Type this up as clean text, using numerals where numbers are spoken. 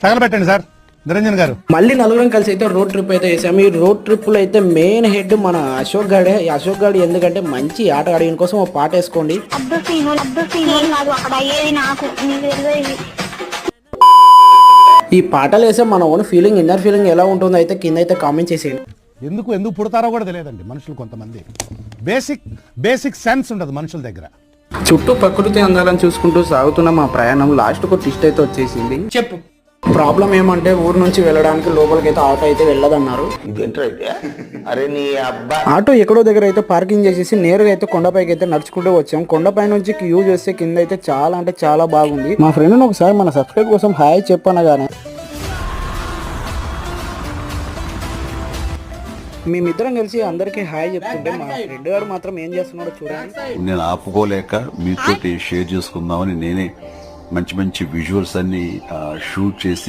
తగలబెట్టండి sir Niranjan గారు. మళ్ళీ నలుగురం కలిసి అయితే రోడ్ ట్రిప్ అయితే వేసాము. ఈ రోడ్ ట్రిప్ లో అయితే మెయిన్ హెడ్ మన అశోక్ గాడే. ఈ అశోక్ గాడు ఎందుకంటే మంచి ఆటగాడు, ఈయన కోసం ఒక పాట వేసుకోండి. ఈ పాటలు వేసే మన ఓన్ ఫీలింగ్, ఇన్నర్ ఫీలింగ్ ఎలా ఉంటుందో అయితే కింద అయితే కామెంట్ చేసేయండి. ఎందుకు పుడతారో కూడా తెలియదండి మనుషులు. కొంతమంది బేసిక్ సెన్స్ ఉండదు మనుషుల దగ్గర. చుట్టూ ప్రకృతి అందాలను చూసుకుంటూ సాగుతున్న మా ప్రయాణం లాస్ట్ కు ట్విస్ట్ అయితే వచ్చేసింది. చెప్పు ప్రాబ్లం ఏమంటే ఊరు నుంచి వెళ్ళడానికి లోపలికైతే ఆటో అయితే వెళ్ళదన్నారు. ఆటో ఎక్కడో దగ్గర అయితే పార్కింగ్ చేసేసి నేరుగా అయితే కొండపైకి అయితే నడుచుకుంటూ వచ్చాం. కొండపై నుంచి వ్యూ చేస్తే కింద అయితే చాలా అంటే చాలా బాగుంది. మా ఫ్రెండ్ ఒకసారి మన సబ్స్క్రైబ్ కోసం హాయ్ చెప్పనగానే మేమిద్దరం కలిసి అందరికీ హాయ్ చెప్తుంటే మా ఫ్రెండ్ గారు మాత్రం ఏం చేస్తున్నాడో చూడండి. నేను ఆపుకోలేక మీతో షేర్ చేసుకుందామని నేనే మంచి విజువల్స్ అన్ని షూట్ చేసి